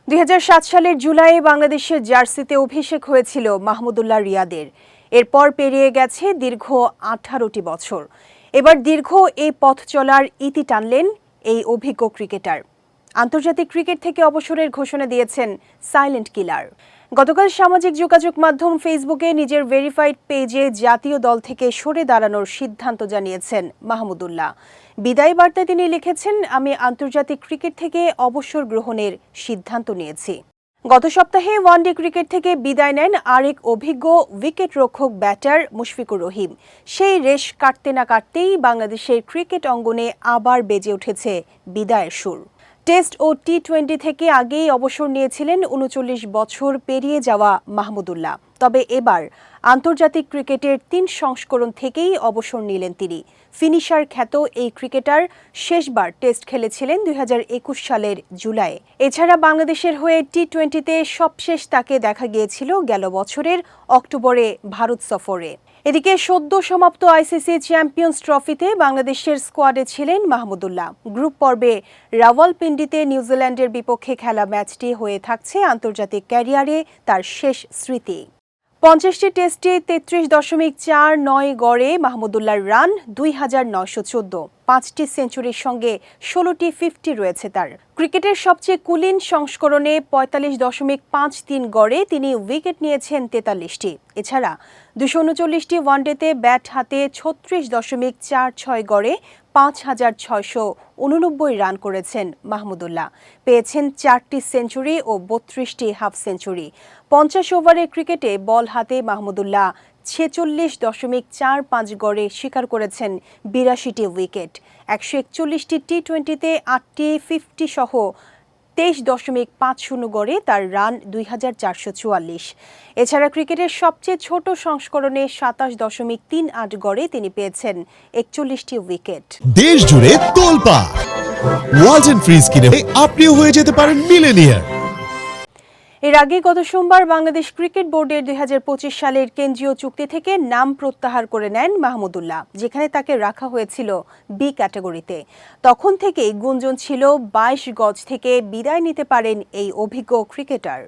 ২০০৭ সালের জুলাইয়ে বাংলাদেশের জার্সিতে অভিষেক হয়েছিল মাহমুদুল্লাহ রিয়াদের। এরপর পেরিয়ে গেছে দীর্ঘ ১৮টি বছর। এবার দীর্ঘ এই পথ চলার ইতি টানলেন এই অভিজ্ঞ ক্রিকেটার। আন্তর্জাতিক ক্রিকেট থেকে অবসরের ঘোষণা দিয়েছেন সাইলেন্ট কিলার। গতকাল সামাজিক যোগাযোগ মাধ্যম ফেসবুকে নিজের ভেরিফাইড পেজে জাতীয় দল থেকে সরে দাঁড়ানোর সিদ্ধান্ত জানিয়েছেন মাহমুদুল্লাহ। বিদায় বার্তায় তিনি লিখেছেন, আমি আন্তর্জাতিক ক্রিকেট থেকে অবসর গ্রহণের সিদ্ধান্ত নিয়েছি। গত সপ্তাহে ওয়ানডে ক্রিকেট থেকে বিদায় নেন আরেক অভিজ্ঞ উইকেট রক্ষক ব্যাটার মুশফিকুর রহিম। সেই রেশ কাটতে না কাটতেই বাংলাদেশের ক্রিকেট অঙ্গনে আবার বেজে উঠেছে বিদায়ের সুর। টেস্ট ও টি-20 থেকে আগেই অবসর নিয়েছিলেন ৩৯ বছর পেরিয়ে যাওয়া মাহমুদুল্লাহ। তবে এবার আন্তর্জাতিক ক্রিকেটের ৩ সংস্করণ থেকেই অবসর নিলেন তিনি। ফিনিশার খ্যাত এই ক্রিকেটার শেষবার টেস্ট খেলেছিলেন ২০২১ সালের জুলাই। এছাড়া বাংলাদেশের হয়ে টি-20তে সবশেষ তাকে দেখা গিয়েছিল গেল বছরের অক্টোবরে ভারত সফরে। এদিকে সদ্য সমাপ্ত আইসিসি চ্যাম্পিয়ন্স ট্রফিতে বাংলাদেশের স্কোয়াডে ছিলেন মাহমুদুল্লাহ। গ্রুপ পর্বে রাওয়ালপিন্ডিতে নিউজিল্যান্ডের বিপক্ষে খেলা ম্যাচটি হয়ে থাকছে আন্তর্জাতিক ক্যারিয়ারে তার শেষ স্মৃতি। ৫০টি টেস্টে ৩৩.৪৯ গড়ে মাহমুদুল্লাহর রান ২,৯১৪। ৫টি সেঞ্চুরির সঙ্গে ১৬টি 50 রয়েছে তার। ক্রিকেটের সবচেয়ে কুলীন সংস্করণে ৪৫.৫৩ গড়ে তিনি উইকেট নিয়েছেন ৪৩টি। এছাড়া ২৩৯টি ওয়ানডেতে ব্যাট হাতে ৩৬.৪৬ গড়ে ৫,৬৮৯ রান করেছেন মাহমুদুল্লাহ। পেয়েছেন ৪টি সেঞ্চুরি ও ৩২টি হাফ সেঞ্চুরি। ৫০ ওভারের ক্রিকেটে বল হাতে মাহমুদুল্লাহ ৪৬.৪৫ গড়ে শিকার করেছেন ৮২টি উইকেট। ১৪১টি টি-20তে 8টি 50 সহ ২৩.৫০ গড়ে তার রান ২,৪৪৪। এছাড়া ক্রিকেটের সবচেয়ে ছোট সংস্করণে ২৭.৩৮ গড়ে তিনি পেয়েছেন ৪১টি উইকেট। দেশ জুড়ে তোলপাড় ওয়ালটন ফ্রিজ কিনে আপনিও হয়ে যেতে পারেন মিলেনিয়ার। এর আগে গত সোমবার বাংলাদেশ ক্রিকেট বোর্ডের ২০২৫ সালের কেন্দ্রীয় চুক্তি থেকে নাম প্রত্যাহার করে নেন মাহমুদুল্লাহ, যেখানে তাকে রাখা হয়েছিল বি ক্যাটাগরিতে। তখন থেকেই গুঞ্জন ছিল ২২ গজ থেকে বিদায় নিতে পারেন এই অভিজ্ঞ ক্রিকেটার।